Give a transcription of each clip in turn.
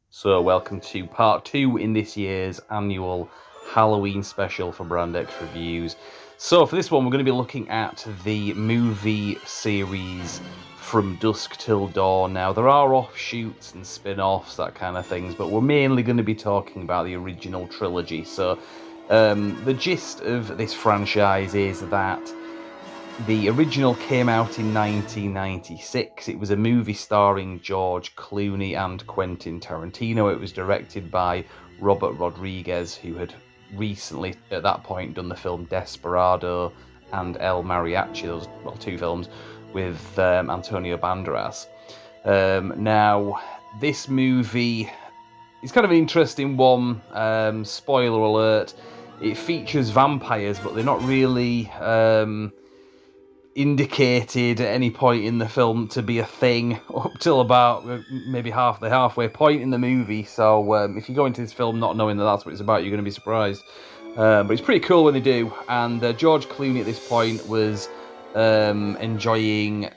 So, welcome to part 2 in this year's annual Halloween special for Brand X Reviews. So, for this one, we're going to be looking at the movie series From Dusk Till Dawn. Now, there are offshoots and spin offs, that kind of things, but we're mainly going to be talking about the original trilogy. So, the gist of this franchise is that the original came out in 1996. It was a movie starring George Clooney and Quentin Tarantino. It was directed by Robert Rodriguez, who had recently, at that point, done the film Desperado and El Mariachi, those two films, with Antonio Banderas. Now, this movie is kind of an interesting one. Spoiler alert, it features vampires, but they're not really indicated at any point in the film to be a thing up till about maybe the halfway point in the movie. So if you go into this film not knowing that that's what it's about, you're going to be surprised. But it's pretty cool when they do. And George Clooney at this point was enjoying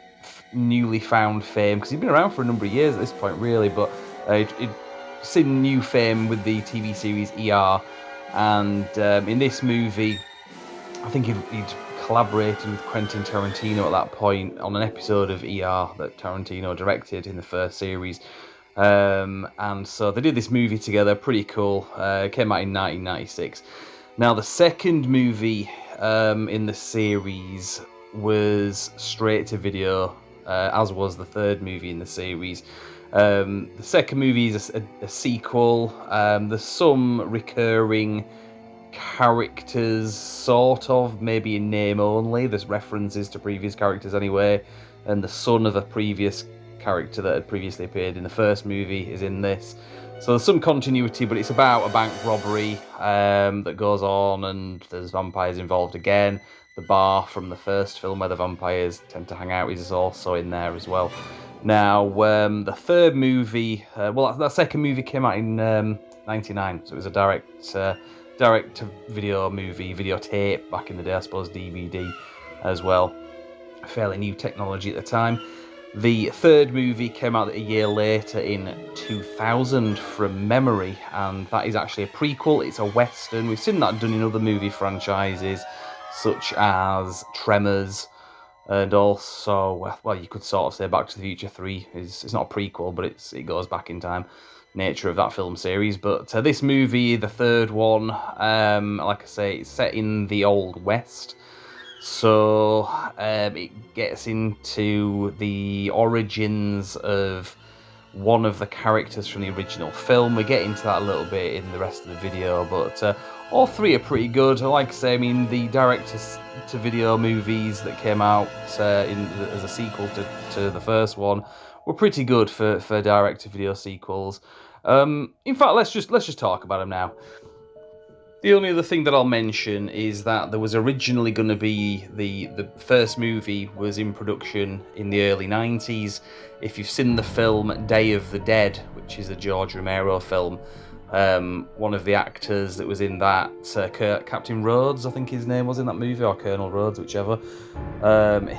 newly found fame, because he'd been around for a number of years at this point, really. But he'd seen new fame with the TV series ER. And in this movie, I think he'd collaborated with Quentin Tarantino at that point on an episode of ER that Tarantino directed in the first series. And so they did this movie together, pretty cool. It came out in 1996. Now, the second movie in the series was straight to video, as was the third movie in the series. The second movie is a sequel. There's some recurring characters, sort of, maybe in name only. There's references to previous characters anyway, and the son of a previous character that had previously appeared in the first movie is in this. So there's some continuity, but it's about a bank robbery that goes on, and there's vampires involved again. The bar from the first film where the vampires tend to hang out is also in there as well. Now, the third movie, that second movie came out in 99, so it was a direct-to-video movie, videotape back in the day, I suppose, DVD as well. Fairly new technology at the time. The third movie came out a year later in 2000 from memory, and that is actually a prequel. It's a Western. We've seen that done in other movie franchises, such as Tremors, and also, well, you could sort of say Back to the Future 3 it's not a prequel, but it goes back in time. Nature of that film series. But this movie, the third one, like I say, it's set in the Old West. So it gets into the origins of one of the characters from the original film. We get into that a little bit in the rest of the video, but all three are pretty good. Like I say, I mean, the direct-to-video movies that came out as a sequel to the first one were pretty good for direct-to-video sequels. In fact, let's just talk about them now. The only other thing that I'll mention is that there was originally going to be the first movie was in production in the early 90s. If you've seen the film Day of the Dead, which is a George Romero film, one of the actors that was in that, Captain Rhodes, I think his name was in that movie, or Colonel Rhodes, whichever.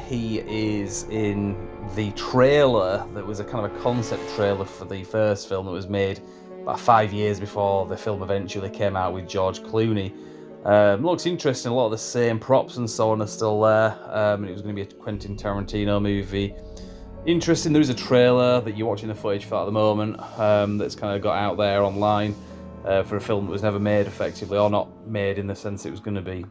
He is in the trailer that was a kind of a concept trailer for the first film that was made about 5 years before the film eventually came out with George Clooney. Looks interesting. A lot of the same props and so on are still there. And it was going to be a Quentin Tarantino movie. Interesting, there is a trailer that you're watching the footage for at the moment that's kind of got out there online for a film that was never made effectively, or not made in the sense it was going to be.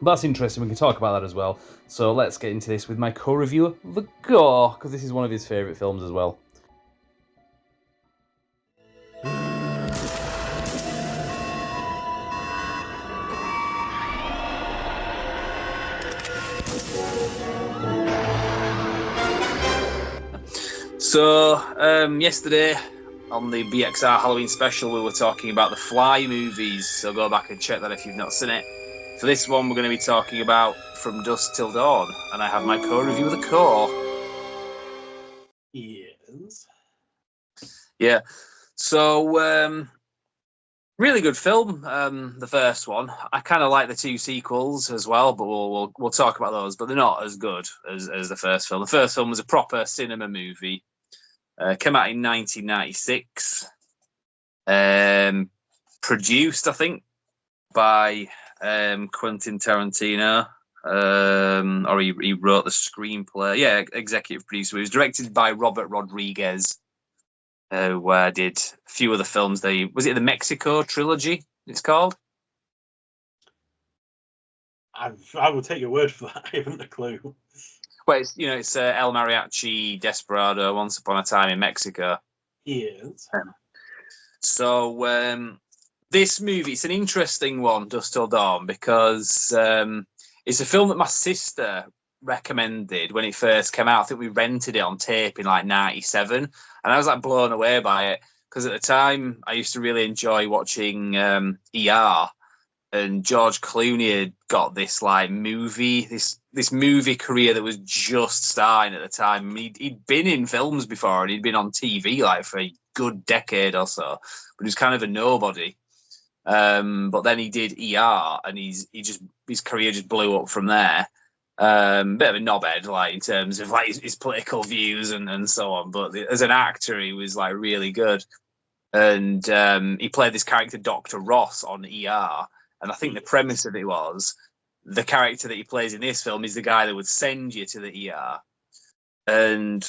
But that's interesting, we can talk about that as well. So let's get into this with my co-reviewer, The Gore, because this is one of his favourite films as well. So, yesterday on the BXR Halloween special, we were talking about the Fly movies, so go back and check that if you've not seen it. For this one, we're going to be talking about From Dusk Till Dawn, and I have my co-review, The Core. Yes. Yeah, so, really good film, the first one. I kind of like the two sequels as well, but we'll talk about those, but they're not as good as the first film. The first film was a proper cinema movie. Came out in 1996. Produced, I think, by Quentin Tarantino. Or he wrote the screenplay. Yeah, executive producer. It was directed by Robert Rodriguez, who did a few other films. Was it the Mexico trilogy? It's called. I will take your word for that. I haven't a clue. Well, it's El Mariachi, Desperado, Once Upon a Time in Mexico. Yes. So this movie, it's an interesting one, Dust Till Dawn, because it's a film that my sister recommended when it first came out. I think we rented it on tape in like '97, and I was like blown away by it because at the time I used to really enjoy watching ER, and George Clooney had got this like this movie career that was just starting at the time. He'd been in films before, and he'd been on TV like for a good decade or so, but he was kind of a nobody. But then he did ER, and his career just blew up from there. Bit of a knobhead, like in terms of like his political views and so on. But as an actor, he was like really good, and he played this character Dr. Ross on ER. And I think the premise of it was the character that he plays in this film is the guy that would send you to the ER. And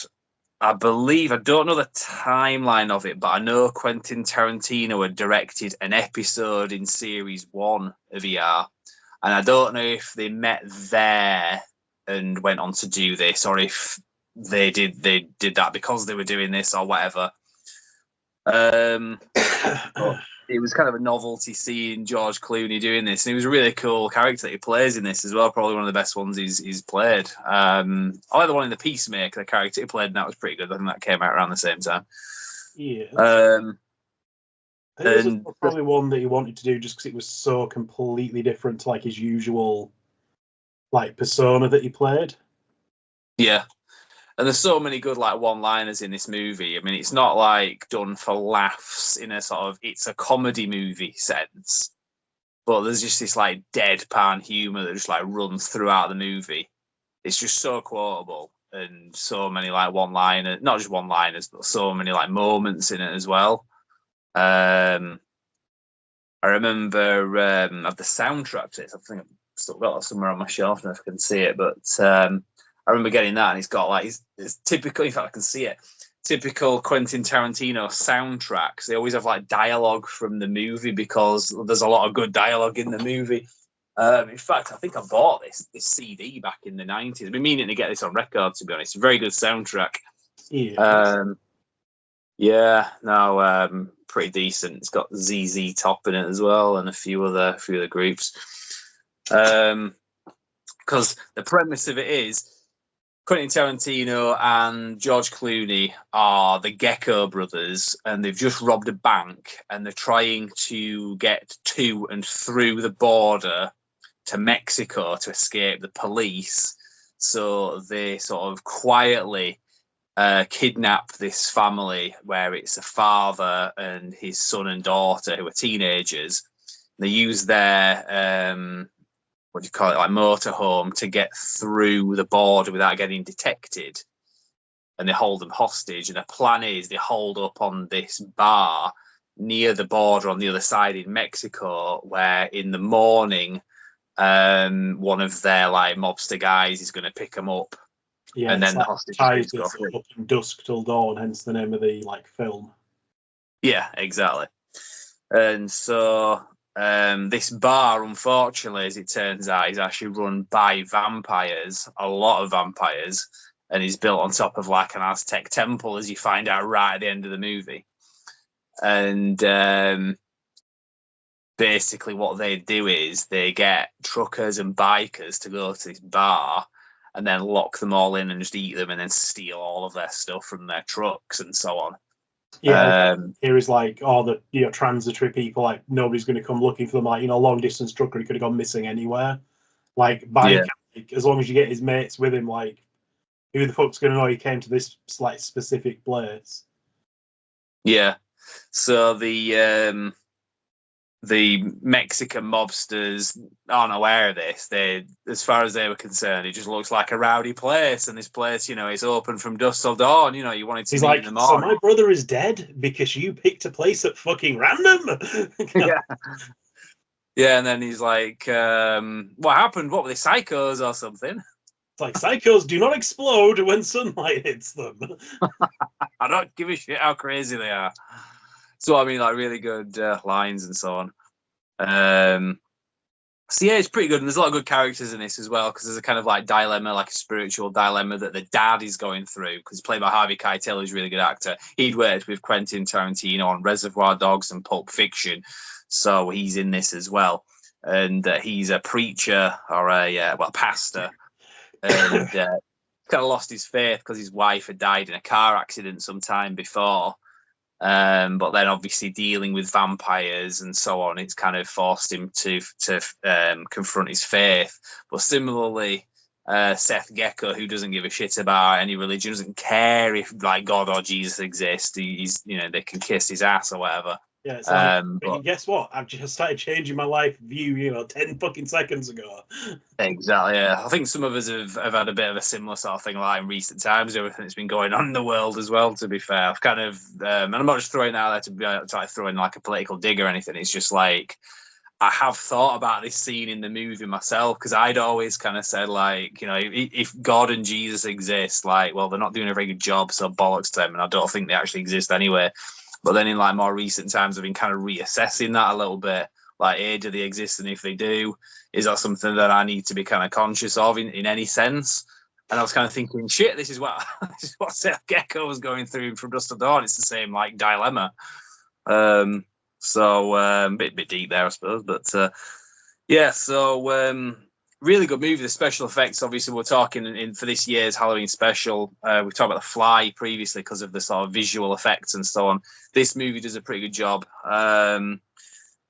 I don't know the timeline of it, but I know Quentin Tarantino had directed an episode in series 1 of ER. And I don't know if they met there and went on to do this, or if they did that because they were doing this or whatever. It was kind of a novelty seeing George Clooney doing this, and he was a really cool character that he plays in this as well. Probably one of the best ones he's played. I like the one in The Peacemaker, the character he played, and that was pretty good. I think that came out around the same time. Yeah. I think this was probably one that he wanted to do just because it was so completely different to like his usual like persona that he played. Yeah. And there's so many good like one-liners in this movie. I mean, it's not like done for laughs in a sort of it's a comedy movie sense, but there's just this like deadpan humor that just like runs throughout the movie. It's just so quotable, and so many like one-liners, not just one-liners, but so many like moments in it as well. I remember of the soundtrack to this. I think I've still got it somewhere on my shelf now if I can see it, but I remember getting that, and it's got like it's typical. In fact, I can see it. Typical Quentin Tarantino soundtracks. They always have like dialogue from the movie because there's a lot of good dialogue in the movie. In fact, I think I bought this CD back in the '90s. I've been meaning to get this on record, to be honest. Very good soundtrack. Pretty decent. It's got ZZ Top in it as well, and a few other groups. Because the premise of it is Quentin Tarantino and George Clooney are the Gecko brothers, and they've just robbed a bank, and they're trying to get to and through the border to Mexico to escape the police. So they sort of quietly kidnap this family where it's a father and his son and daughter who are teenagers. They use their what do you call it, like motorhome, to get through the border without getting detected, and they hold them hostage. And the plan is they hold up on this bar near the border on the other side in Mexico, where in the morning one of their like mobster guys is going to pick them up. Yeah, and then like the hostage ties this up from Dusk Till Dawn, hence the name of the like film. Yeah, exactly. And so this bar, unfortunately, as it turns out, is actually run by vampires, a lot of vampires, and is built on top of like an Aztec temple, as you find out right at the end of the movie. And basically what they do is they get truckers and bikers to go to this bar and then lock them all in and just eat them and then steal all of their stuff from their trucks and so on. Yeah, here is like all the transitory people, like nobody's going to come looking for them. Like long distance trucker, he could have gone missing anywhere. Like bike, as long as you get his mates with him, like who the fuck's going to know he came to this like specific place? Yeah. So the the Mexican mobsters aren't aware of this. They, as far as they were concerned, it just looks like a rowdy place, and this place, is open from dusk till dawn. You wanted to He's meet like, in the so morning. my brother is dead because you picked a place at fucking random. Yeah. Yeah, and then he's like, what happened? What were they, psychos or something? It's like, psychos do not explode when sunlight hits them. I don't give a shit how crazy they are. So, I mean, like, really good lines and so on. So, yeah, it's pretty good. And there's a lot of good characters in this as well, because there's a kind of, like, dilemma, like a spiritual dilemma that the dad is going through, because played by Harvey Keitel, who's a really good actor. He'd worked with Quentin Tarantino on Reservoir Dogs and Pulp Fiction, so he's in this as well. And he's a preacher or a pastor, and kind of lost his faith because his wife had died in a car accident some time before. But then obviously dealing with vampires and so on, it's kind of forced him to confront his faith. But similarly, Seth Gecko, who doesn't give a shit about any religion, doesn't care if like God or Jesus exist. He's they can kiss his ass or whatever. Yeah, it's like, But guess what? I've just started changing my life view, 10 fucking seconds ago. exactly, yeah. I think some of us have had a bit of a similar sort of thing like in recent times, everything that's been going on in the world as well, to be fair. I've kind of, and I'm not just throwing that out there to like throw in like a political dig or anything. It's just like, I have thought about this scene in the movie myself, because I'd always kind of said, like, if God and Jesus exist, like, well, they're not doing a very good job, so bollocks to them, and I don't think they actually exist anyway. But then in like more recent times, I've been kind of reassessing that a little bit. Like, do they exist? And if they do, is that something that I need to be kind of conscious of in any sense? And I was kind of thinking, shit, this is what Seth Gecko was going through from Dusk Till Dawn. It's the same like dilemma. So bit deep there, I suppose. But yeah, so really good movie. The special effects, obviously, we're talking in for this year's Halloween special. We've talked about The Fly previously because of the sort of visual effects and so on. This movie does a pretty good job.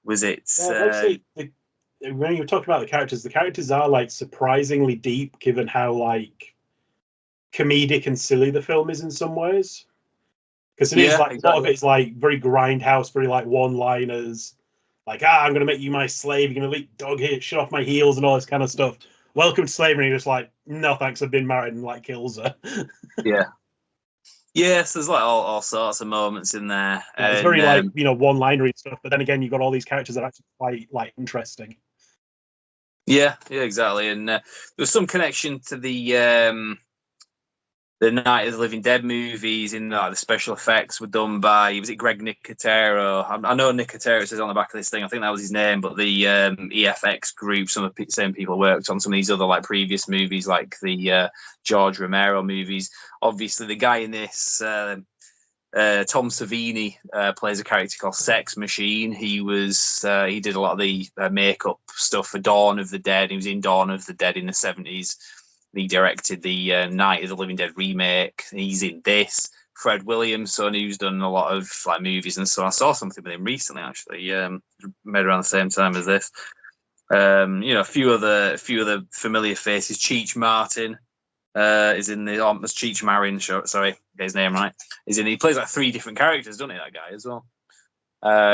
Was it? When you talked about the characters are like surprisingly deep, given how like comedic and silly the film is in some ways. Because it is like exactly. A lot of it is like very grindhouse, very like one-liners, like I'm going to make you my slave, you're going to eat dog shit off my heels and all this kind of stuff. Welcome to slavery. And you're just like, no thanks, I've been married, and like kills her. Yeah. Yes, there's like all sorts of moments in there. Yeah, it's very like one-linery stuff, but then again, you've got all these characters that are actually quite like interesting. Yeah, exactly. And there's some connection to the Night of the Living Dead movies in the special effects were done by, was it Greg Nicotero? I know Nicotero says on the back of this thing, I think that was his name, but the EFX group, some of the same people worked on some of these other like previous movies, like the George Romero movies. Obviously, the guy in this, Tom Savini, plays a character called Sex Machine. He did a lot of the makeup stuff for Dawn of the Dead. He was in Dawn of the Dead in the 70s. He directed the Night of the Living Dead remake. He's in this. Fred Williamson, who's done a lot of like movies and so on. I saw something with him recently, actually, made around the same time as this. A few other familiar faces. Cheech Martin is in the Cheech Marin show. Sorry, get his name right. He plays like 3 different characters, doesn't he? That guy as well.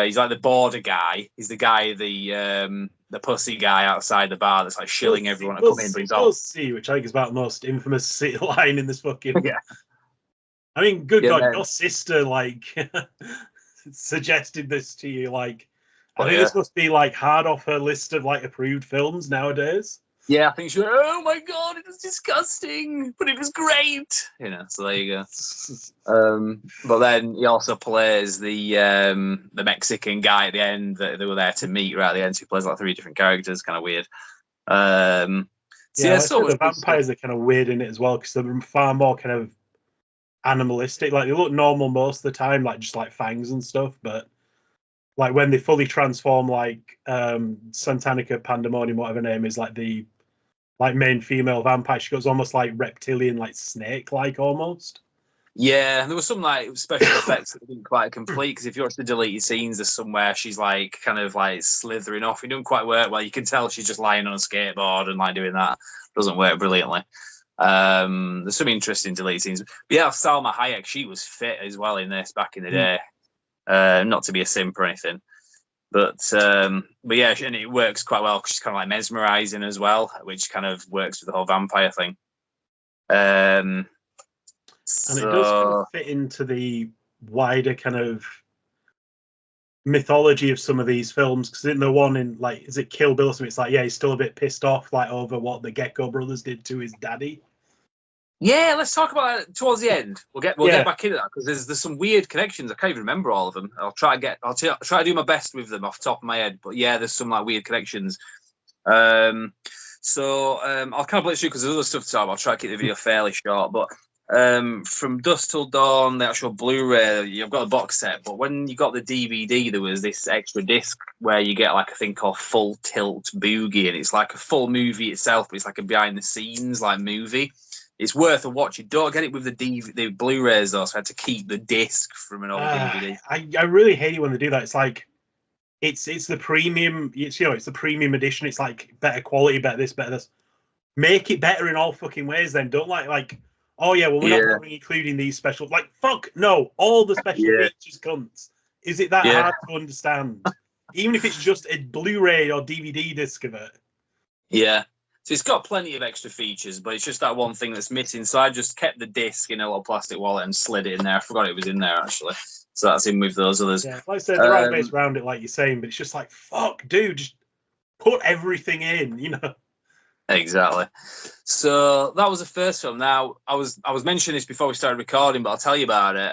He's like the border guy. He's the guy, the pussy guy outside the bar that's like shilling everyone to come in. But he's all pussy, which I think is about the most infamous line in this fucking. Yeah. I mean, good God, your sister like suggested this to you. Like, I think this must be like hard off her list of like approved films nowadays. Yeah, I think she went, oh my God, it was disgusting, but it was great. So there you go. But then he also plays the Mexican guy at the end that they were there to meet right at the end. So he plays like 3 different characters, kind of weird. The vampires are kind of weird in it as well, because they're far more kind of animalistic. Like, they look normal most of the time, like just like fangs and stuff, but like when they fully transform, like Santanica Pandemonium, whatever her name is, like the main female vampire, she goes almost like reptilian, like snake-like almost. Yeah, there was some like special effects that didn't quite complete, because if you watch the deleted scenes, there's somewhere she's like kind of like slithering off. It doesn't quite work well. You can tell she's just lying on a skateboard and like doing that. It doesn't work brilliantly. There's some interesting deleted scenes. But yeah, Salma Hayek, she was fit as well in this back in the day. Not to be a simp or anything. But yeah, and it works quite well because she's kind of like mesmerizing as well, which kind of works with the whole vampire thing. And it does kind of fit into the wider kind of mythology of some of these films, because in the one in, like, is it Kill Bill or something, it's like, yeah, he's still a bit pissed off, like, over what the Gecko brothers did to his daddy. Yeah, let's talk about it towards the end. We'll get back into that because there's some weird connections. I can't even remember all of them. I'll try to do my best with them off the top of my head. But yeah, there's some like weird connections. I'll kind of blitz through because there's other stuff to talk about. I'll try to keep the video fairly short. But from Dusk Till Dawn, the actual Blu-ray, you've got a box set. But when you got the DVD, there was this extra disc where you get like a thing called Full Tilt Boogie, and it's like a full movie itself, but it's like a behind-the-scenes like movie. It's worth a watch. You don't get it with the Blu-rays though, so I had to keep the disc from an old DVD. I really hate it when they do that. It's like it's the premium. It's the premium edition. It's like better quality, better this, better this. Make it better in all fucking ways. Then don't like oh yeah, well we're not including these special. Like fuck no, all the special features cunts. Is it that hard to understand? Even if it's just a Blu-ray or DVD disc of it. Yeah. So it's got plenty of extra features, but it's just that one thing that's missing. So I just kept the disc in a little plastic wallet and slid it in there. I forgot it was in there, actually. So that's in with those others. Yeah, like I said, there are ways around it, like you're saying, but it's just like, fuck, dude, just put everything in, you know? Exactly. So that was the first film. Now, I was mentioning this before we started recording, but I'll tell you about it.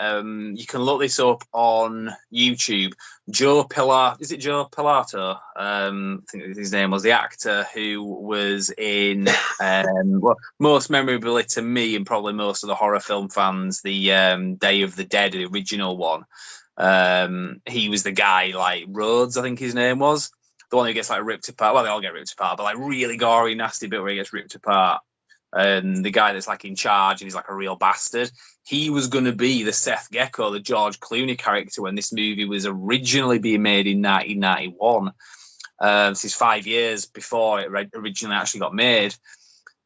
You can look this up on YouTube. Joe Pilato? I think his name was the actor who was in, most memorably to me and probably most of the horror film fans, the Day of the Dead, the original one. He was the guy, like Rhodes, I think his name was. The one who gets like ripped apart. Well, they all get ripped apart, but like really gory, nasty bit where he gets ripped apart. And the guy that's like in charge and he's like a real bastard. He was going to be the Seth Gecko, the George Clooney character, when this movie was originally being made in 1991. This is 5 years before it originally actually got made.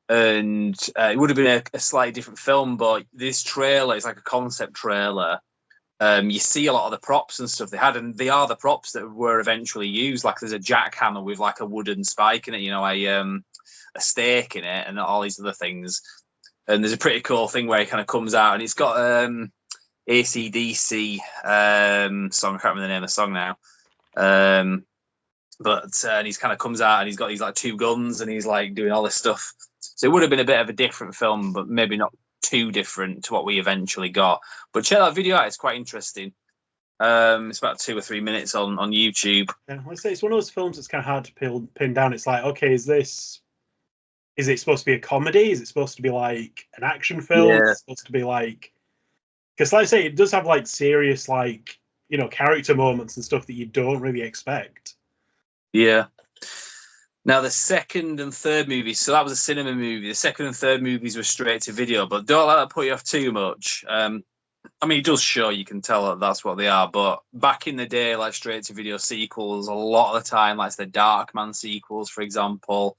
And it would have been a slightly different film, but this trailer is like a concept trailer. You see a lot of the props and stuff they had, and they are the props that were eventually used. Like there's a jackhammer with like a wooden spike in it, a stake in it, and all these other things. And there's a pretty cool thing where he kind of comes out, and it's got AC/DC song. I can't remember the name of the song now. And he's kind of comes out, and he's got these like two guns, and he's like doing all this stuff. So it would have been a bit of a different film, but maybe not too different to what we eventually got. But check that video out; it's quite interesting. It's about 2 or 3 minutes on YouTube. Yeah, let's say it's one of those films that's kind of hard to pin down. It's like, okay, is it supposed to be a comedy? Is it supposed to be like an action film? Yeah. Is it supposed to be like, because like I say, it does have like serious like character moments and stuff that you don't really expect. Yeah. Now, the second and third movies, so that was a cinema movie. The second and third movies were straight to video, but don't let that put you off too much. I mean, it does show, you can tell that that's what they are, but back in the day, like straight to video sequels, a lot of the time, like the Darkman sequels, for example,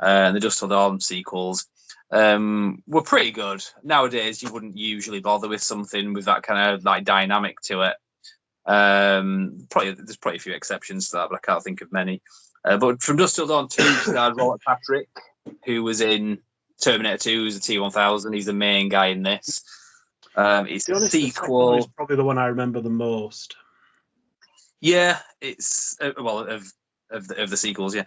and the Dusk Till Dawn sequels, were pretty good. Nowadays, you wouldn't usually bother with something with that kind of like dynamic to it. There's probably a few exceptions to that, but I can't think of many. But from Dusk Till Dawn 2, starred Robert Patrick, who was in Terminator 2, who's a T-1000. He's the main guy in this. It's a sequel. It's probably the one I remember the most. Yeah, it's of the sequels. Yeah,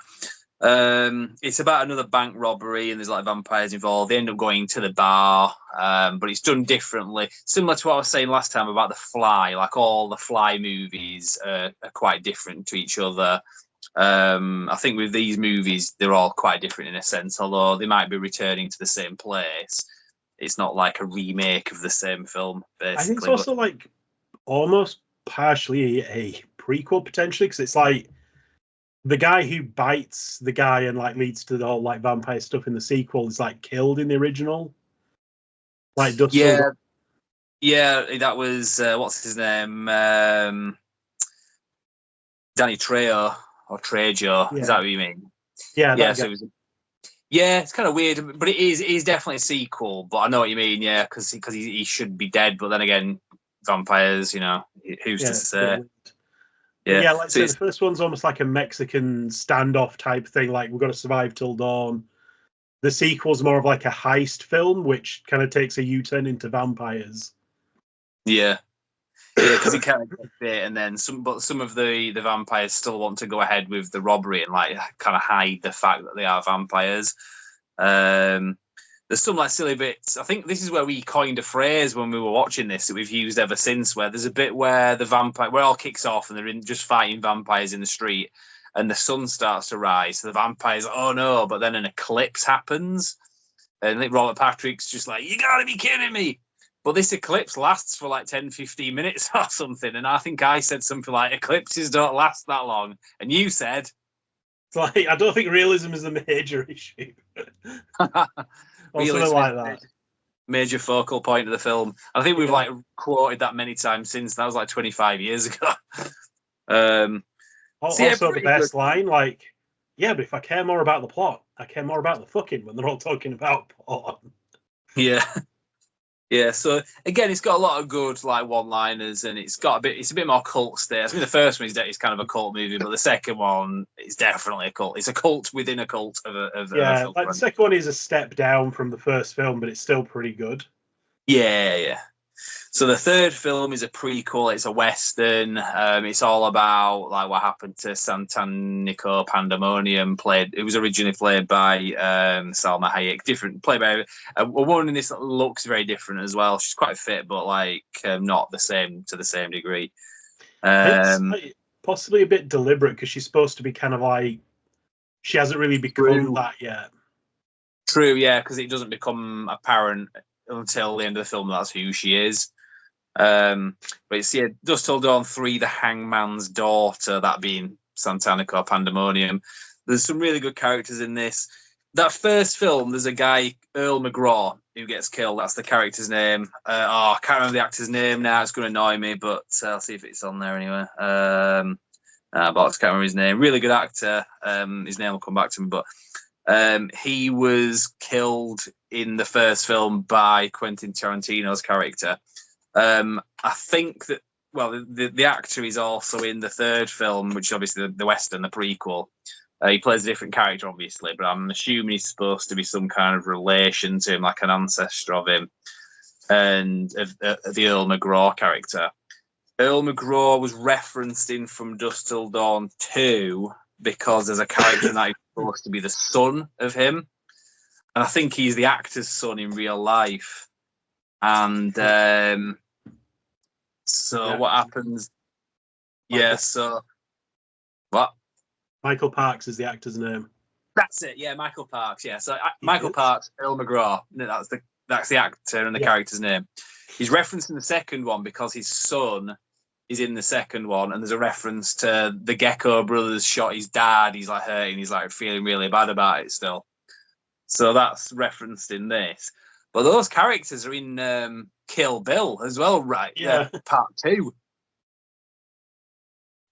it's about another bank robbery, and there's like vampires involved. They end up going to the bar, but it's done differently. Similar to what I was saying last time about The Fly. Like all the Fly movies are quite different to each other. I think with these movies, they're all quite different in a sense, although they might be returning to the same place. It's not like a remake of the same film, basically. I think it's also like almost partially a prequel, potentially, because it's like the guy who bites the guy and like leads to the whole like vampire stuff in the sequel is like killed in the original. Like Dusk Till Dawn. Yeah, that was what's his name? Danny Trejo or Trejo. Yeah. Is that what you mean? Yeah. So it's kind of weird, but it is definitely a sequel. But I know what you mean. Yeah, because he should be dead. But then again, vampires. Who's to say? Yeah, yeah, like I so said, the first one's almost like a Mexican standoff type thing. Like we've got to survive till dawn. The sequel's more of like a heist film, which kind of takes a U-turn into vampires. yeah. Yeah, because he kind of gets it, and then some of the vampires still want to go ahead with the robbery and like kind of hide the fact that they are vampires. There's some like silly bits. I think this is where we coined a phrase when we were watching this that we've used ever since. Where there's a bit where where it all kicks off and they're just fighting vampires in the street, and the sun starts to rise. So the vampires, oh no! But then an eclipse happens, and Robert Patrick's just like, "You gotta be kidding me!" But this eclipse lasts for like 10, 15 minutes or something. And I think I said something like, eclipses don't last that long. And you said... It's like, I don't think realism is a major issue. Or something like that. Major focal point of the film. I think we've like quoted that many times since. That was like 25 years ago. Also, the best line, like, yeah, but if I care more about the plot, I care more about the fucking when they're all talking about porn. Yeah. Yeah, so again, it's got a lot of good like one-liners, and it's a bit more cult status. I mean, the first one is kind of a cult movie, but the second one is definitely a cult. It's a cult within a cult of a film. Like the second one is a step down from the first film, but it's still pretty good. Yeah. So the third film is a prequel. It's a western. It's all about like what happened to Santanico Pandemonium. It was originally played by Salma Hayek. Played by a woman in this that looks very different as well. She's quite fit, but like not the same degree. It's possibly a bit deliberate because she's supposed to be kind of like she hasn't really become that yet. True, yeah, because it doesn't become apparent until the end of the film that's who she is. But it's Dusk Till Dawn 3, The Hangman's Daughter, that being Santanico Pandemonium. There's some really good characters in this. That first film, there's a guy, Earl McGraw, who gets killed. That's the character's name. I can't remember the actor's name now. It's going to annoy me, but I'll see if it's on there anyway. But I can't remember his name. Really good actor. His name will come back to me, but he was killed in the first film by Quentin Tarantino's character. I think that the actor is also in the third film, which is obviously the Western, the prequel. He plays a different character, obviously, but I'm assuming he's supposed to be some kind of relation to him, like an ancestor of him, and of the Earl McGraw character. Earl McGraw was referenced in From Dusk Till Dawn 2 because there's a character that is supposed to be the son of him, and I think he's the actor's son in real life. And what happens? So what? Michael Parks is the actor's name. That's it. Yeah, Michael Parks. Yeah, so Michael Parks, Earl McGraw. That's the actor and the character's name. He's referenced in the second one because his son is in the second one, and there's a reference to the Gecko brothers shot his dad. He's like hurting. He's like feeling really bad about it still. So that's referenced in this. But those characters are in Kill Bill as well, right? Yeah. Part 2.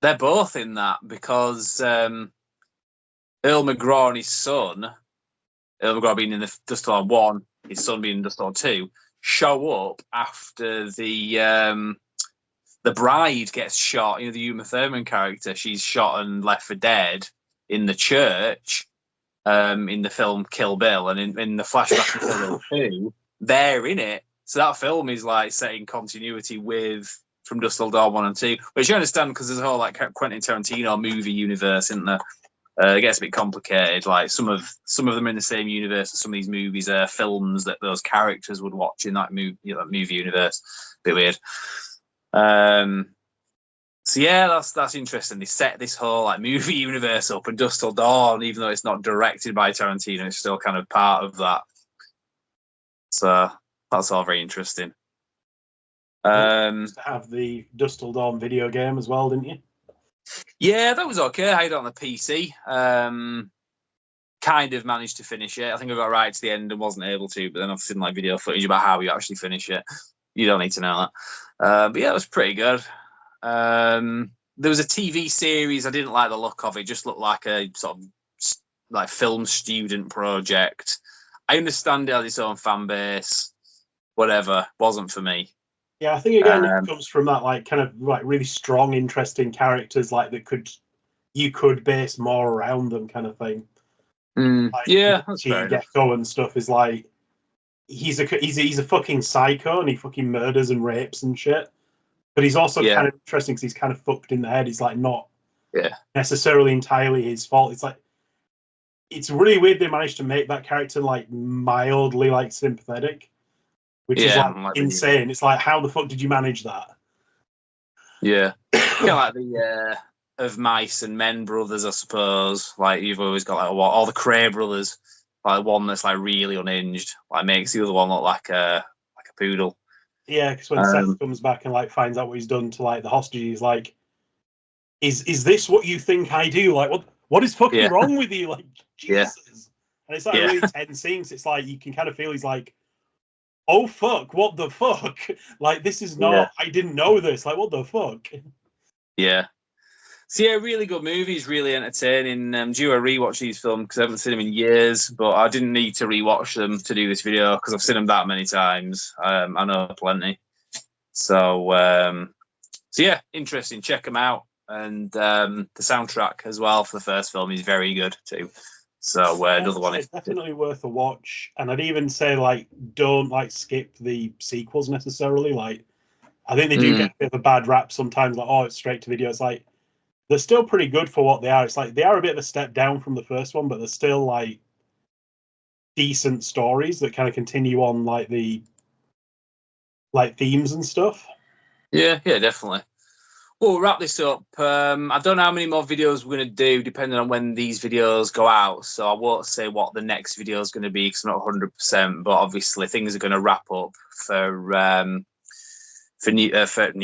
They're both in that because Earl McGraw and his son, Earl McGraw being in the Dusk Till Dawn 1, his son being in Dusk Till Dawn 2, show up after the bride gets shot. You know, the Uma Thurman character, she's shot and left for dead in the church in the film Kill Bill, and in the flashback of Kill Bill 2, they're in it. So that film is like setting continuity with From Dusk Till Dawn 1 and 2, which you understand because there's a whole like Quentin Tarantino movie universe, isn't there? It gets a bit complicated. Like some of them are in the same universe, and some of these movies are films that those characters would watch in that movie, that movie universe. Bit weird. So yeah, that's interesting. They set this whole like movie universe up, and Dusk Till Dawn, even though it's not directed by Tarantino, it's still kind of part of that. So that's all very interesting. You used to have the Dusk Till Dawn video game as well, didn't you? Yeah, that was okay. I had it on the PC. Kind of managed to finish it. I think I got right to the end and wasn't able to, but then I've seen like video footage about how you actually finish it. You don't need to know that. But yeah, it was pretty good. There was a TV series. I didn't like the look of it. It just looked like a sort of like film student project. I understand it has its own fan base. Whatever, wasn't for me. Yeah, I think again it comes from that like kind of like really strong, interesting characters like you could base more around them kind of thing. Like Yeah, that's fair enough. Gecko and stuff is like he's a fucking psycho and he fucking murders and rapes and shit. But he's also kind of interesting because he's kind of fucked in the head. He's like not necessarily entirely his fault. It's like it's really weird they managed to make that character like mildly like sympathetic, which is like insane. It's like how the fuck did you manage that? Yeah, kind of like the of Mice and Men brothers, I suppose. Like you've always got like all the Cray brothers. Like one that's like really unhinged, like makes the other one look like a poodle. Yeah, because when Seth comes back and like finds out what he's done to like the hostages, he's like, "Is this what you think I do? Like, what is fucking wrong with you? Like, Jesus!" And it's like a really tense scene. It's like you can kind of feel he's like, "Oh fuck, what the fuck? Like, this is not. I didn't know this. Like, what the fuck?" Yeah. So yeah, really good movies, really entertaining. Due a rewatch these films because I haven't seen them in years, but I didn't need to rewatch them to do this video because I've seen them that many times. I know plenty. So yeah, interesting. Check them out, and the soundtrack as well for the first film is very good too. So another one is definitely worth a watch. And I'd even say like don't like skip the sequels necessarily. Like I think they do get a bit of a bad rap sometimes. Like it's straight to video. It's like they're still pretty good for what they are. It's like they are a bit of a step down from the first one, but they're still like decent stories that kind of continue on like the like themes and stuff. Yeah, definitely. Well, we'll wrap this up. I don't know how many more videos we're going to do, depending on when these videos go out. So I won't say what the next video is going to be because I'm not 100%. But obviously, things are going to wrap up for New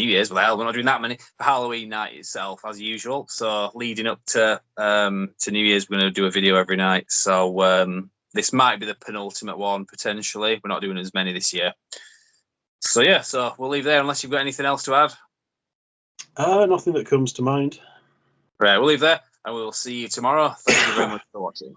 Year's. Well, hell, we're not doing that many for Halloween night itself, as usual. So leading up to New Year's, we're going to do a video every night. So this might be the penultimate one potentially. We're not doing as many this year. So yeah, so we'll leave there unless you've got anything else to add. Nothing that comes to mind. Right, we'll leave there, and we'll see you tomorrow. Thank you very much for watching.